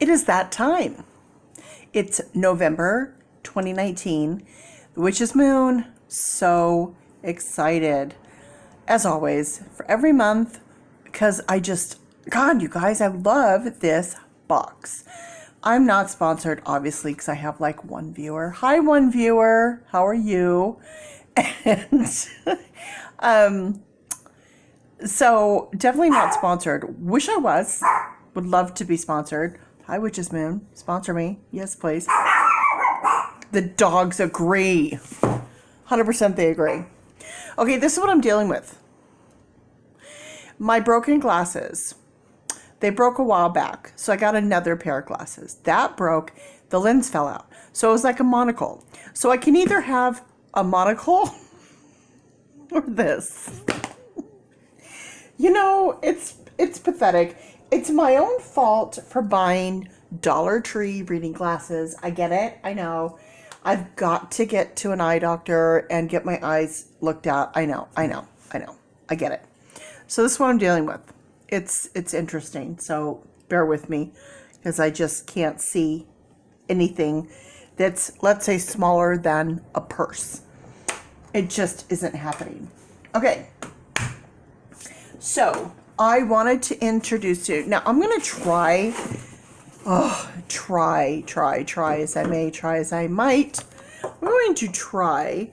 It is that time. It's November 2019. The Witch's Moon. So excited. As always, for every month, because God, you guys, I love this box. I'm not sponsored, obviously, because I have like one viewer. Hi, one viewer. How are you? And so definitely not sponsored. Wish I was. Would love to be sponsored. Hi, Witch's Moon. Sponsor me. Yes, please. The dogs agree. 100% they agree. Okay, this is what I'm dealing with. My broken glasses. They broke a while back, so I got another pair of glasses. That broke. The lens fell out. So it was like a monocle. So I can either have a monocle or this. You know, it's pathetic. It's my own fault for buying Dollar Tree reading glasses. I get it. I know. I've got to get to an eye doctor and get my eyes looked at. I know. I get it. So this is what I'm dealing with. It's interesting. So bear with me because I just can't see anything that's, let's say, smaller than a purse. It just isn't happening. Okay. So I wanted to introduce you. Now I'm going to try as I might. I'm going to try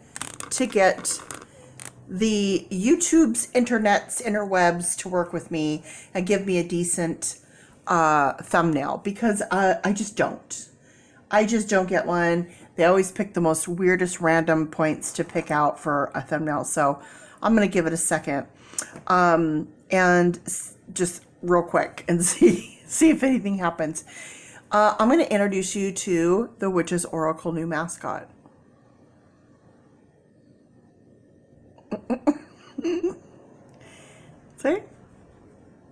to get the YouTube's interwebs to work with me and give me a decent thumbnail, because I just don't get one. They always pick the most weirdest random points to pick out for a thumbnail. So I'm going to give it a second. And just real quick and see if anything happens. I'm going to introduce you to the Witch's Oracle new mascot. See?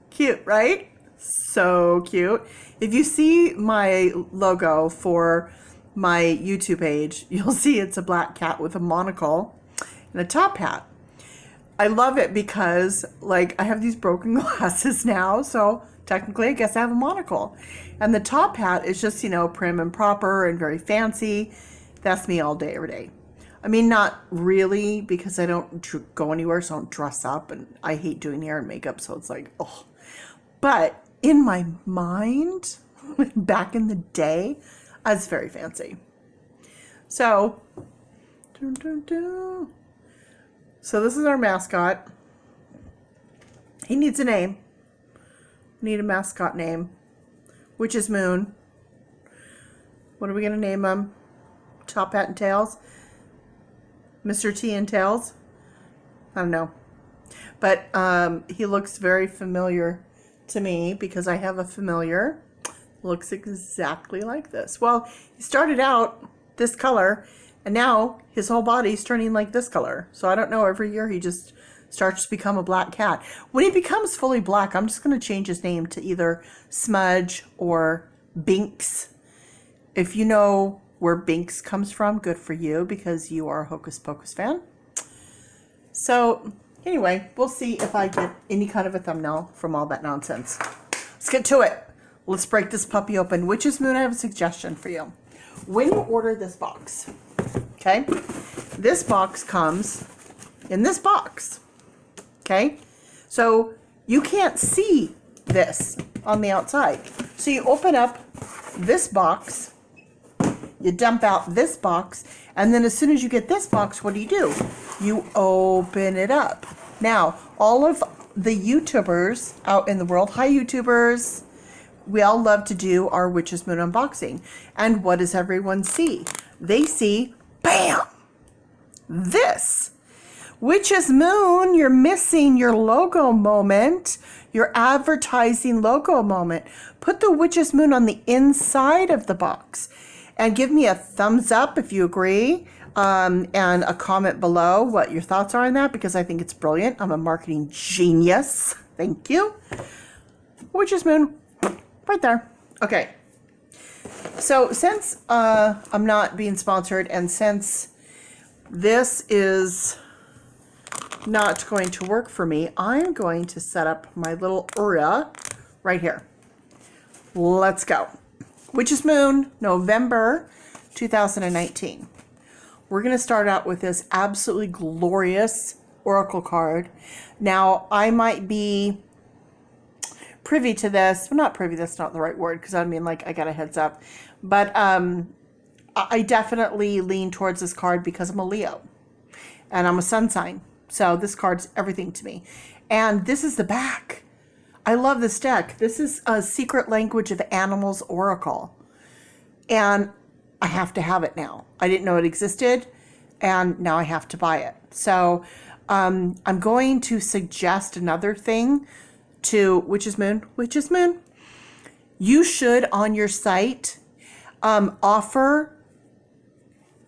Cute, right? So cute. If you see my logo for my YouTube page, you'll see it's a black cat with a monocle and a top hat. I love it because, like, I have these broken glasses now, so technically I guess I have a monocle. And the top hat is just, prim and proper and very fancy. That's me all day, every day. I mean, not really, because I don't go anywhere, so I don't dress up, and I hate doing hair and makeup, so it's like, oh. But in my mind, back in the day, I was very fancy. So, So this is our mascot. He needs a name. We need a mascot name. Witch's Moon. What are we going to name him? Top Hat and Tails? Mr. T and Tails? I don't know. But he looks very familiar to me because I have a familiar. Looks exactly like this. Well, he started out this color, and now his whole body's turning like this color. So I don't know, every year he just starts to become a black cat. When he becomes fully black, I'm just going to change his name to either Smudge or Binks. If you know where Binks comes from, good for you, because you are a Hocus Pocus fan. So anyway, we'll see if I get any kind of a thumbnail from all that nonsense. Let's get to it. Let's break this puppy open. Witch's Moon, I have a suggestion for you. When you order this box, okay, this box comes in this box, okay? So you can't see this on the outside. So you open up this box, you dump out this box, and then as soon as you get this box, what do? You open it up. Now, all of the YouTubers out in the world, hi YouTubers, we all love to do our Witch's Moon unboxing. And what does everyone see? They see, bam, this. Witch's Moon, you're missing your logo moment, your advertising logo moment. Put the Witch's Moon on the inside of the box. And give me a thumbs up if you agree, and a comment below what your thoughts are on that, because I think it's brilliant. I'm a marketing genius. Thank you. Witch's Moon, right there. Okay. So since I'm not being sponsored, and since this is not going to work for me, I'm going to set up my little area right here. Let's go. Witch's Moon, November 2019. We're going to start out with this absolutely glorious oracle card. Now, I might be privy to this. Well, not privy, that's not the right word, because I mean, like, I got a heads up. But I definitely lean towards this card because I'm a Leo. And I'm a sun sign. So this card's everything to me. And this is the back. I love this deck. This is a Secret Language of Animals Oracle. And I have to have it now. I didn't know it existed, and now I have to buy it. So I'm going to suggest another thing to Witch's Moon. Witch's Moon, you should on your site offer,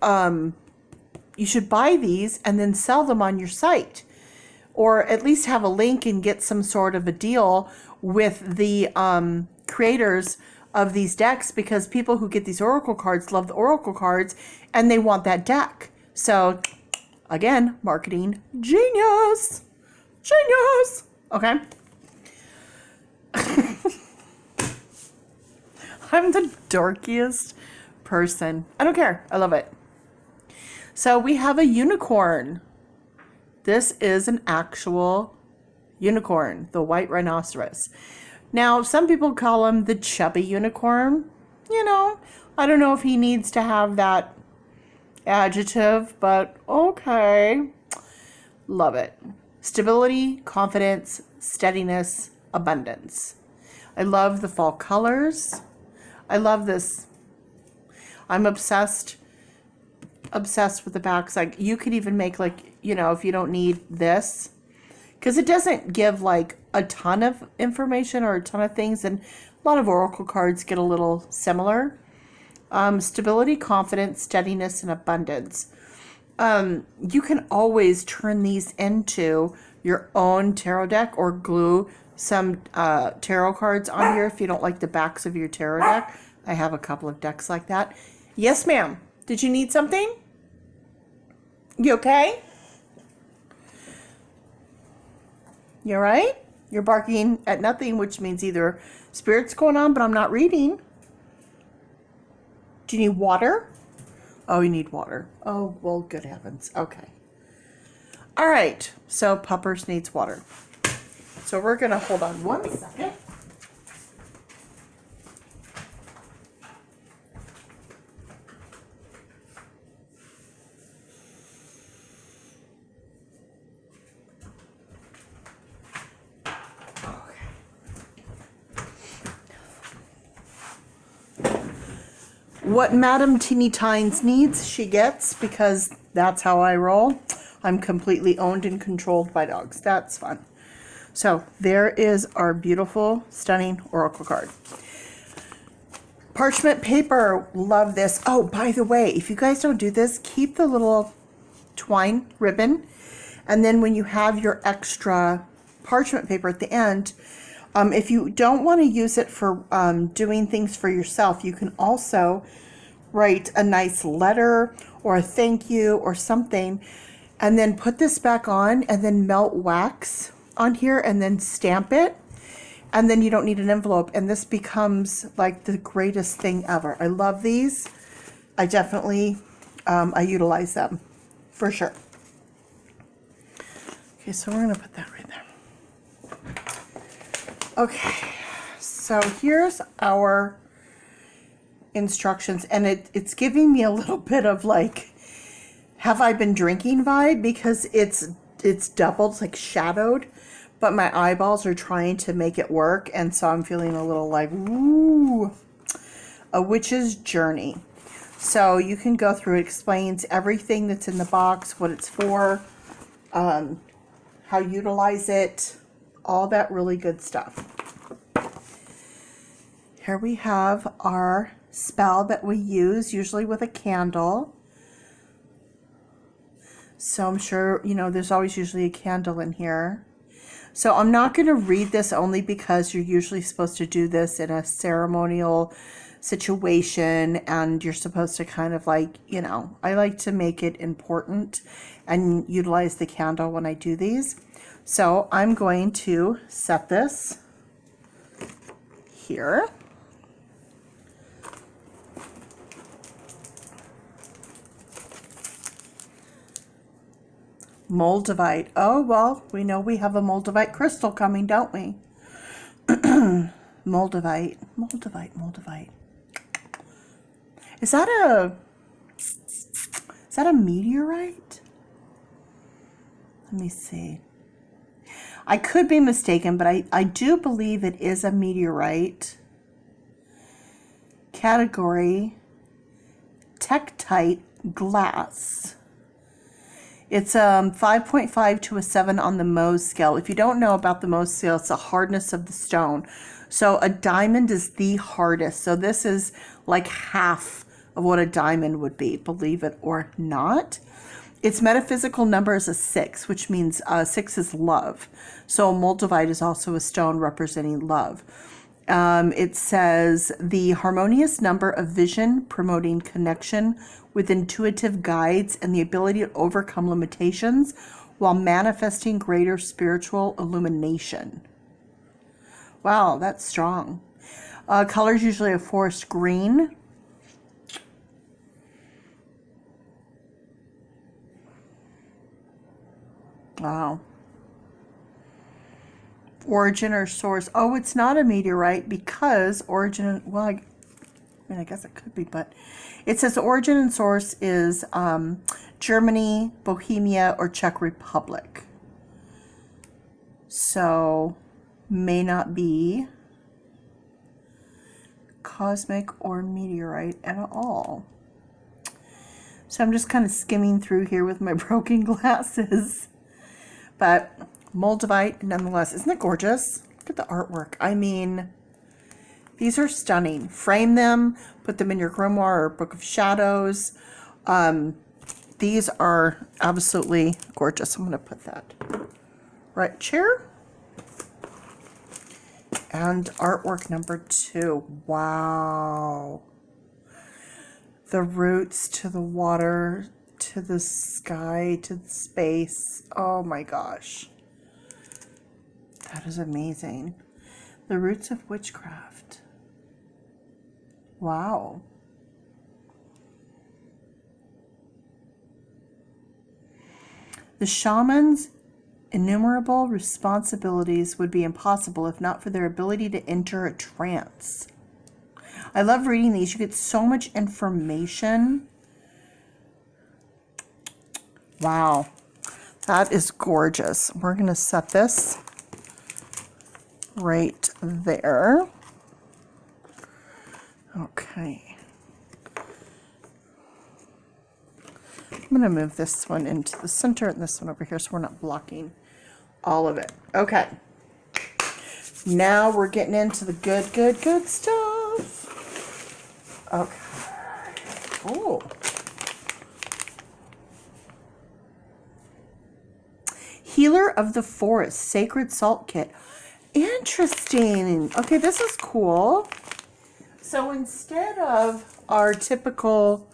you should buy these and then sell them on your site. Or at least have a link and get some sort of a deal with the creators of these decks, because people who get these oracle cards love the oracle cards and they want that deck. So again, marketing genius. Genius. Okay. I'm the dorkiest person. I don't care. I love it. So we have a unicorn. This is an actual unicorn, the white rhinoceros. Now, some people call him the chubby unicorn. You know, I don't know if he needs to have that adjective, but okay. Love it. Stability, confidence, steadiness, abundance. I love the fall colors. I love this. I'm obsessed with the backs. Like, you could even make, like, you know, if you don't need this, because it doesn't give like a ton of information or a ton of things, and a lot of oracle cards get a little similar. Stability, confidence, steadiness, and abundance. You can always turn these into your own tarot deck, or glue some tarot cards on here if you don't like the backs of your tarot deck. I have a couple of decks like that. Yes, ma'am. Did you need something? You okay? You all right? You're barking at nothing, which means either spirit's going on, but I'm not reading. Do you need water? Oh, you need water. Oh, well, good heavens. Okay. All right. So Puppers needs water. So we're going to hold on one second. What Madame Teeny Tines needs, she gets, because that's how I roll. I'm completely owned and controlled by dogs. That's fun. So there is our beautiful, stunning oracle card. Parchment paper. Love this. Oh, by the way, if you guys don't do this, keep the little twine ribbon. And then when you have your extra parchment paper at the end, if you don't want to use it for doing things for yourself, you can also write a nice letter or a thank you or something, and then put this back on and then melt wax on here and then stamp it. And then you don't need an envelope, and this becomes like the greatest thing ever. I love these. I definitely, I utilize them for sure. Okay, so we're gonna put that right there. Okay, so here's our instructions, and it's giving me a little bit of like, have I been drinking vibe, because it's doubled, it's like shadowed, but my eyeballs are trying to make it work, and so I'm feeling a little like, ooh, a witch's journey. So you can go through, it explains everything that's in the box, what it's for, how you utilize it, all that really good stuff. Here we have our spell that we use, usually with a candle. So I'm sure, you know, there's always usually a candle in here. So I'm not going to read this, only because you're usually supposed to do this in a ceremonial situation, and you're supposed to kind of like, you know, I like to make it important and utilize the candle when I do these. So I'm going to set this here. Moldavite. Oh, well, we know we have a Moldavite crystal coming, don't we? Moldavite. Moldavite. Moldavite. Is that a meteorite? Let me see. I could be mistaken, but I do believe it is a meteorite. Category, Tektite glass. It's 5.5 to a 7 on the Mohs scale. If you don't know about the Mohs scale, it's the hardness of the stone. So a diamond is the hardest. So this is like half of what a diamond would be, believe it or not. Its metaphysical number is a 6, which means 6 is love. So moldavite is also a stone representing love. It says the harmonious number of vision promoting connection with intuitive guides and the ability to overcome limitations while manifesting greater spiritual illumination. Wow, that's strong. Colors usually a forest green. Wow. Origin or source. Oh, it's not a meteorite because origin, well, I guess it could be, but it says origin and source is Germany, Bohemia, or Czech Republic. So may not be cosmic or meteorite at all. So I'm just kind of skimming through here with my broken glasses. But moldavite nonetheless. Isn't it gorgeous? Look at the artwork. I mean, these are stunning. Frame them, put them in your grimoire or book of shadows. These are absolutely gorgeous. I'm going to put that right chair. And artwork number 2. Wow. The roots to the water, to the sky, to the space. Oh my gosh. That is amazing. The roots of witchcraft. Wow. The shaman's innumerable responsibilities would be impossible if not for their ability to enter a trance. I love reading these. You get so much information. Wow. That is gorgeous. We're going to set this right there. Okay. I'm going to move this one into the center and this one over here so we're not blocking all of it. Okay. Now we're getting into the good stuff. Okay. Oh. Healer of the Forest, Sacred Salt Kit. Interesting. Okay, this is cool. So instead of our typical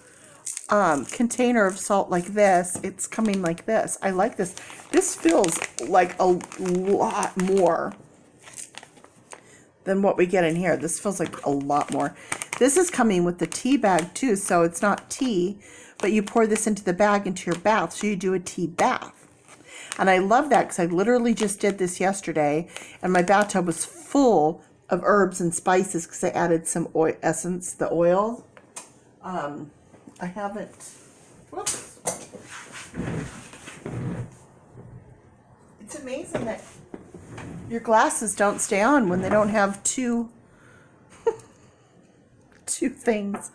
container of salt like this, it's coming like this. I like this. This feels like a lot more than what we get in here. This feels like a lot more. This is coming with the tea bag too, so it's not tea, but you pour this into the bag into your bath, so you do a tea bath. And I love that because I literally just did this yesterday, and my bathtub was full of herbs and spices because I added some oil essence, the oil. I haven't, whoops. It's amazing that your glasses don't stay on when they don't have two things.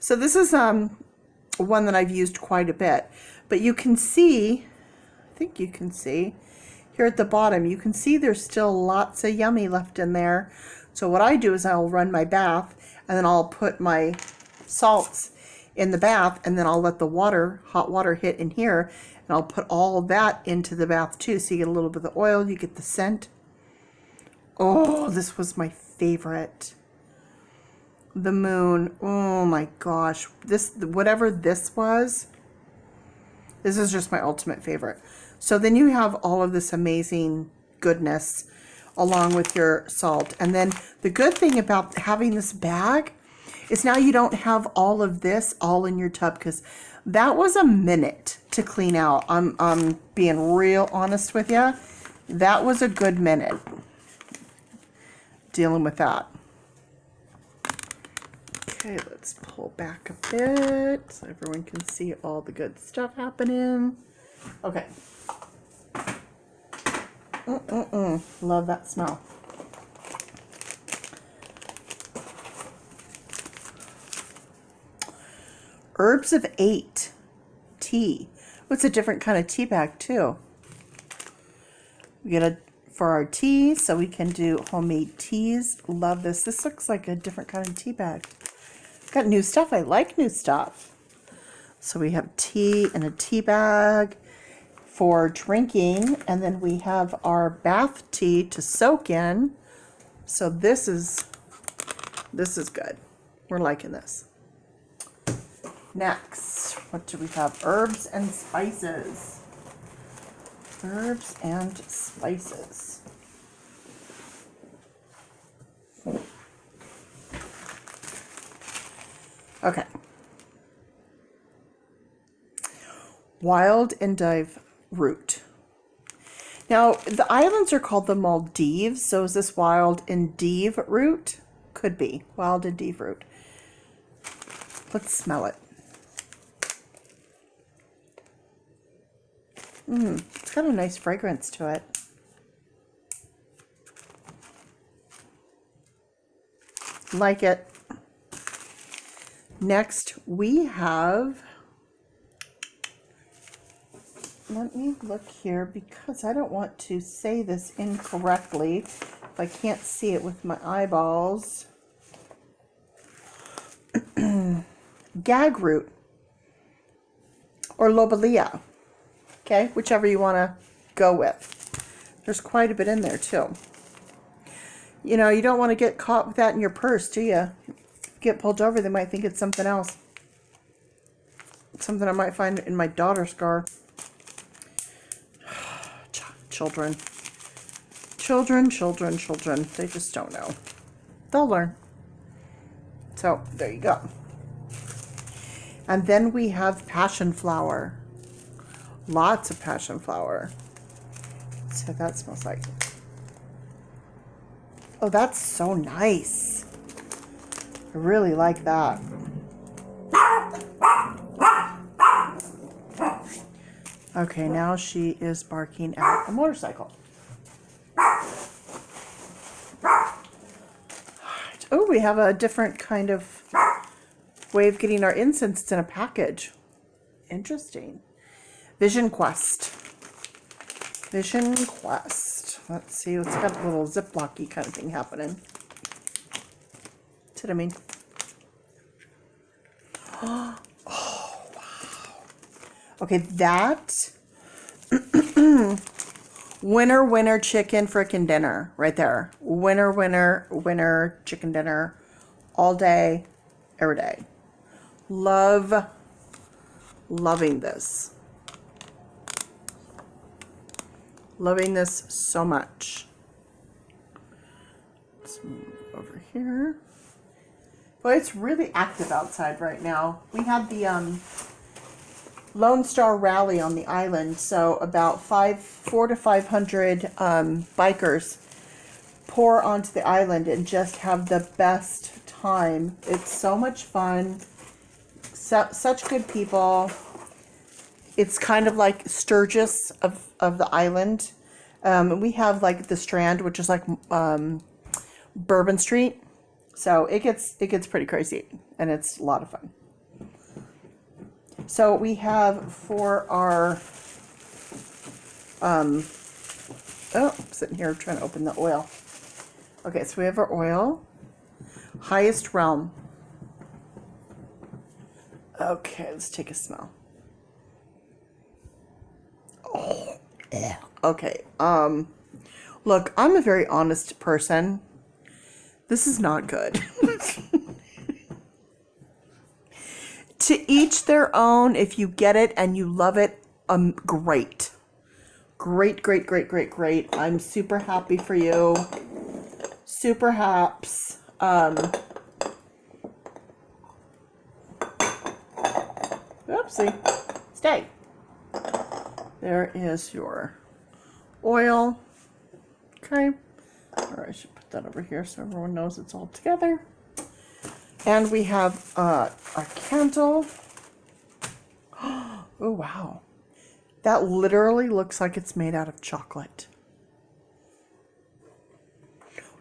So this is one that I've used quite a bit, but you can see, I think you can see here at the bottom, you can see there's still lots of yummy left in there. So what I do is I'll run my bath and then I'll put my salts in the bath and then I'll let the water, hot water hit in here, and I'll put all that into the bath too. So you get a little bit of the oil, you get the scent. Oh, this was my favorite. The moon. Oh my gosh. This, whatever this was, this is just my ultimate favorite. So then you have all of this amazing goodness along with your salt. And then the good thing about having this bag is now you don't have all of this all in your tub, because that was a minute to clean out. I'm being real honest with you. That was a good minute dealing with that. Okay, let's pull back a bit so everyone can see all the good stuff happening. Okay. Love that smell. Herbs of 8 tea. It's a different kind of tea bag too. We get a for our tea, so we can do homemade teas. Love this. This looks like a different kind of tea bag. Got new stuff. I like new stuff. So we have tea in a tea bag for drinking, and then we have our bath tea to soak in. So this is good. We're liking this. Next, what do we have? Herbs and spices. Herbs and spices. Okay. Wild endive root. Now, the islands are called the Maldives, so is this wild endive root? Could be. Wild endive root. Let's smell it. It's got a nice fragrance to it. Like it. Next, we have, let me look here because I don't want to say this incorrectly if I can't see it with my eyeballs. Gag root or lobelia. Okay, whichever you want to go with. There's quite a bit in there too. You know, you don't want to get caught with that in your purse, do you? Get pulled over, they might think it's something else. Something I might find in my daughter's car. Children. Children. They just don't know. They'll learn. So, there you go. And then we have passion flower. Lots of passion flower. Let's see what that smells like. Oh, that's so nice. I really like that. Okay, now she is barking at a motorcycle. Oh, we have a different kind of way of getting our incense. It's in a package. Interesting. Vision Quest. Let's see. It's got a little Ziploc-y kind of thing happening. That's what I mean. Oh, wow. Okay, that. Winner chicken frickin' dinner. Right there. Winner chicken dinner. All day, every day. Loving this. Loving this so much. Let's move over here. Boy, it's really active outside right now. We had the Lone Star Rally on the island, so about 400 to 500 bikers pour onto the island and just have the best time. It's so much fun. Such good people. It's kind of like Sturgis of the island. We have like the Strand, which is like Bourbon Street. So it gets pretty crazy, and it's a lot of fun. So we have for our I'm sitting here trying to open the oil. Okay, so we have our oil. Highest Realm. Okay, let's take a smell. Oh, yeah. Okay. Look, I'm a very honest person. This is not good. To each their own. If you get it and you love it, great. Great. I'm super happy for you. Super haps. Oopsie. Stay. There is your oil. Okay. Or I should put that over here so everyone knows it's all together. And we have our candle. Oh, wow. That literally looks like it's made out of chocolate.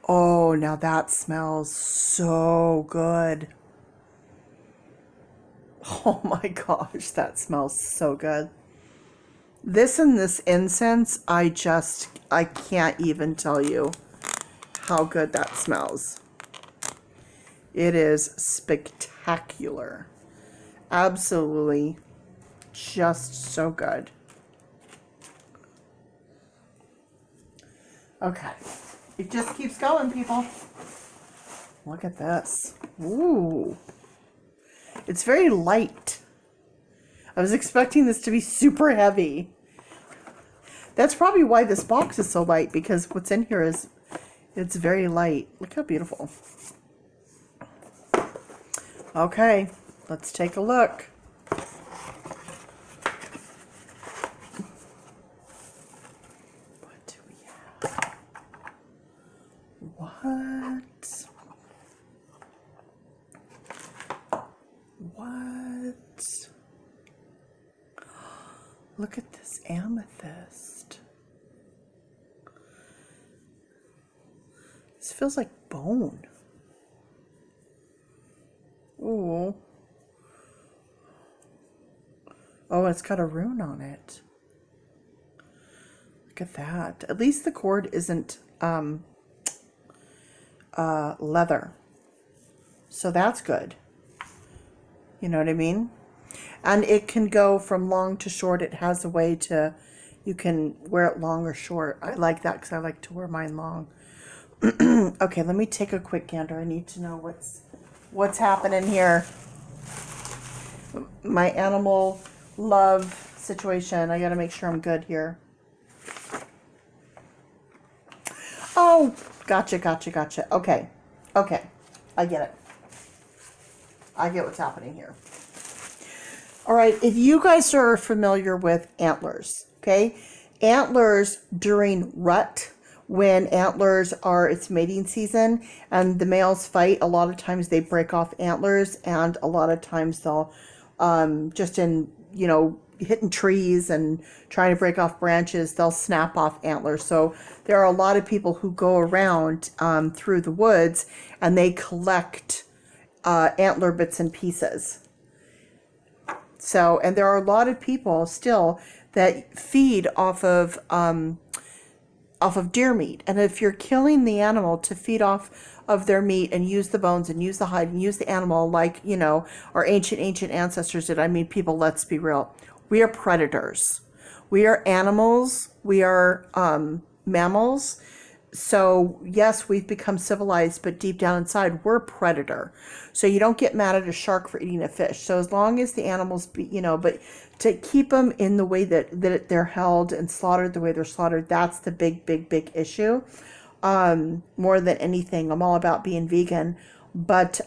Oh, now that smells so good. Oh my gosh, that smells so good. This and this incense, I can't even tell you how good that smells. It is spectacular. Absolutely just so good. Okay. It just keeps going, people. Look at this. Ooh. It's very light. I was expecting this to be super heavy. That's probably why this box is so light, because what's in here is, it's very light. Look how beautiful. Okay, let's take a look. What do we have? What? What? Look at this amethyst. This feels like bone. Ooh. Oh, it's got a rune on it. Look at that. At least the cord isn't leather. So that's good. You know what I mean? And it can go from long to short. It has a way to, you can wear it long or short. I like that because I like to wear mine long. Okay, let me take a quick gander. I need to know what's happening here. My animal love situation. I got to make sure I'm good here. Oh, gotcha. Okay. I get it. I get what's happening here. All right, if you guys are familiar with antlers, okay? Antlers during rut, when antlers are, it's mating season and the males fight, a lot of times they break off antlers, and a lot of times they'll, just in, you know, hitting trees and trying to break off branches, they'll snap off antlers. So there are a lot of people who go around through the woods and they collect antler bits and pieces. So, and there are a lot of people still that feed off of deer meat. And if you're killing the animal to feed off of their meat and use the bones and use the hide and use the animal like, you know, our ancient ancestors did. I mean, people, let's be real. We are predators. We are animals. We are mammals. So yes, we've become civilized, but deep down inside, we're a predator. So you don't get mad at a shark for eating a fish. So as long as the animals, but to keep them in the way that they're held and slaughtered the way they're slaughtered, that's the big issue. More than anything, I'm all about being vegan, but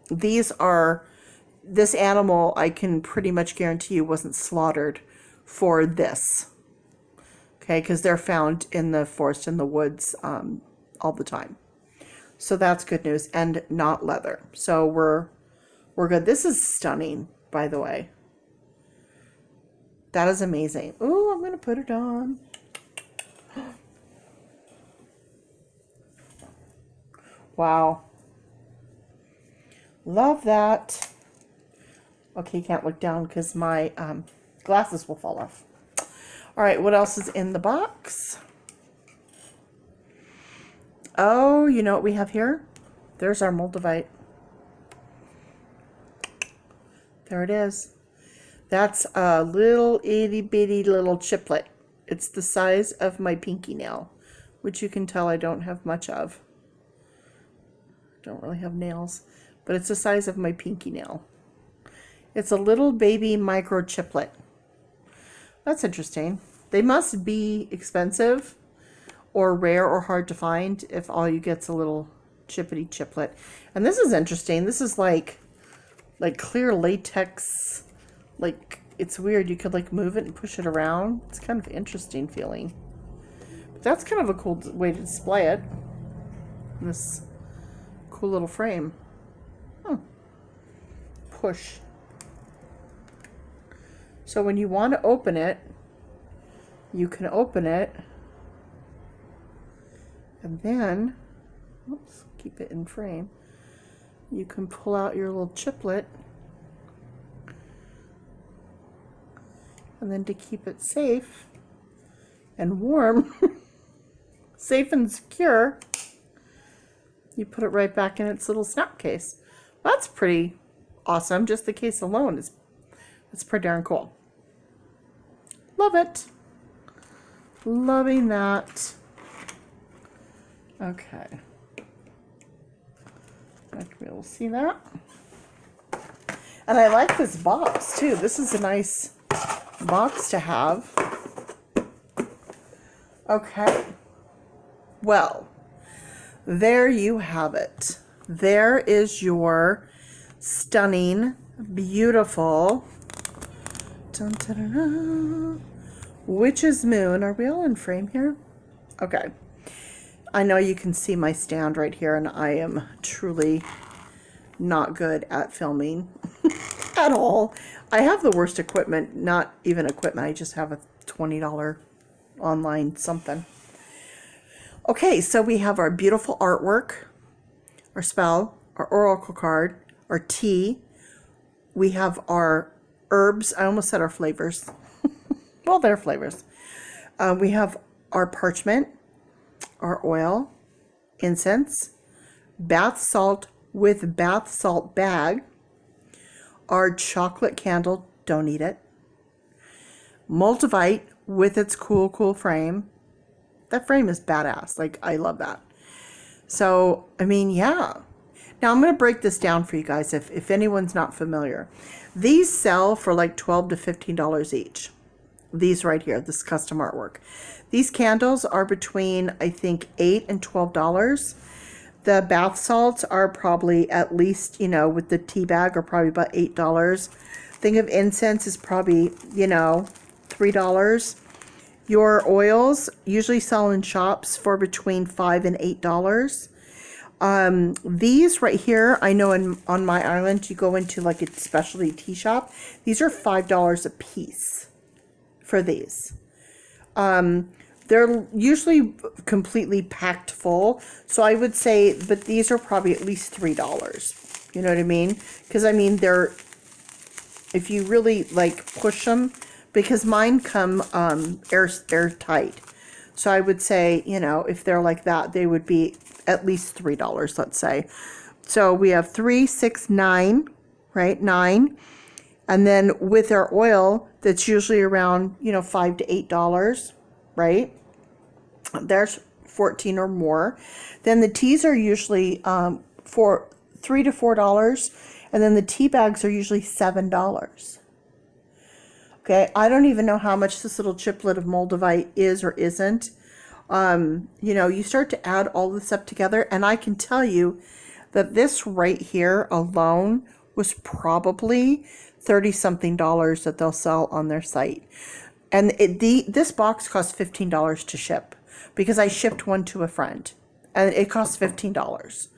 this animal, I can pretty much guarantee you wasn't slaughtered for this. Okay, because they're found in the forest, in the woods, all the time. So that's good news, and not leather. So we're good. This is stunning, by the way. That is amazing. Ooh, I'm gonna put it on. Wow. Love that. Okay, can't look down because my glasses will fall off. All right, what else is in the box? Oh, you know what we have here? There's our Moldavite. There it is. That's a little itty bitty little chiplet. It's the size of my pinky nail, which you can tell I don't have much of. Don't really have nails, but it's the size of my pinky nail. It's a little baby micro chiplet. That's interesting. They must be expensive or rare or hard to find if all you get's a little chippity chiplet. And this is interesting. This is like clear latex like, it's weird. You could like move it and push it around. It's kind of interesting feeling. But that's kind of a cool way to display it. This cool little frame. Push. So when you want to open it, you can open it. And then, oops, keep it in frame. You can pull out your little chiplet. And then to keep it safe and warm, safe and secure, you put it right back in its little snap case. That's pretty awesome. Just the case alone is, it's pretty darn cool. Love it. Loving that. Okay. I can be able to see that. And I like this box too. This is a nice box to have. Okay. Well, there you have it. There is your stunning, beautiful dun, dun, dun, dun, Witch's Moon. Are we all in frame here? Okay. I know you can see my stand right here, and I am truly not good at filming at all. I have the worst equipment, not even equipment. I just have a $20 online something. Okay, so we have our beautiful artwork, our spell, our oracle card, our tea. We have our herbs. I almost said our flavors. Well, they're flavors. We have our parchment, our oil, incense, bath salt with bath salt bag, our chocolate candle, don't eat it, Moldavite with its cool frame. That frame is badass. Like, I love that. So, I mean, yeah. Now, I'm going to break this down for you guys if anyone's not familiar. These sell for like $12 to $15 each. These right here, this custom artwork. These candles are between, I think, $8 and $12. The bath salts are probably at least, you know, with the tea bag, are probably about $8. Thing of incense is probably, you know, $3. Your oils usually sell in shops for between $5 and $8. These right here, I know on my island, you go into like a specialty tea shop. These are $5 a piece for these. They're usually completely packed full. So I would say, but these are probably at least $3. You know what I mean? Because I mean, they're, if you really like push them, because mine come airtight. So I would say, you know, if they're like that, they would be at least $3, let's say. So we have 3, 6, 9, right? 9. And then with our oil, that's usually around, you know, $5 to $8, right? There's 14 or more. Then the teas are usually for $3 to $4, and then the tea bags are usually $7. Okay, I don't even know how much this little chiplet of Moldavite is or isn't. You know, you start to add all this up together, and I can tell you that this right here alone was probably $30-something that they'll sell on their site. And this box costs $15 to ship, because I shipped one to a friend, and it costs $15.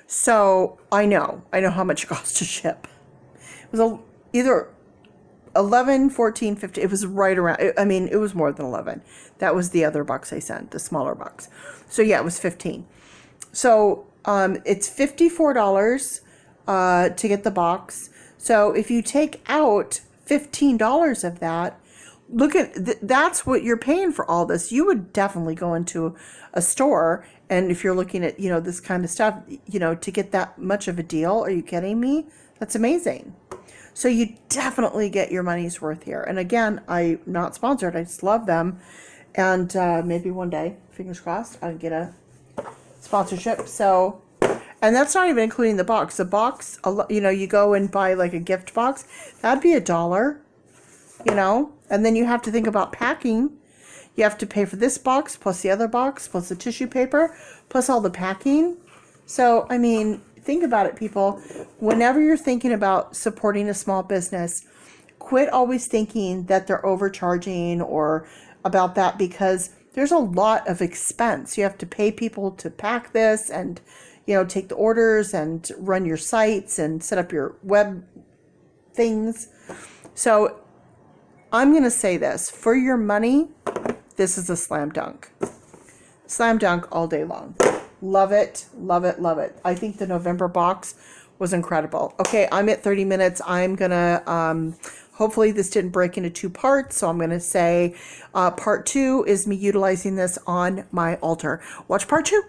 So I know how much it costs to ship. It was either 11, 14, 15. It was right around. I mean, it was more than 11. That was the other box I sent, the smaller box. So yeah, it was 15. So it's $54 to get the box. So if you take out $15 of that, look at that's what you're paying for all this. You would definitely go into a store, and if you're looking at, you know, this kind of stuff, you know, to get that much of a deal, are you kidding me? That's amazing. So you definitely get your money's worth here. And again, I'm not sponsored. I just love them. And maybe one day, fingers crossed, I'll get a sponsorship. So, and that's not even including the box. The box, you know, you go and buy like a gift box, that'd be $1, you know. And then you have to think about packing. You have to pay for this box, plus the other box, plus the tissue paper, plus all the packing. So, I mean, think about it, people. Whenever you're thinking about supporting a small business, quit always thinking that they're overcharging or about that, because there's a lot of expense. You have to pay people to pack this and, you know, take the orders and run your sites and set up your web things. So I'm going to say this, for your money, this is a slam dunk. Slam dunk all day long. Love it, love it, love it. I think the November box was incredible. Okay, I'm at 30 minutes. I'm going to, hopefully this didn't break into 2 parts. So I'm going to say part 2 is me utilizing this on my altar. Watch part 2.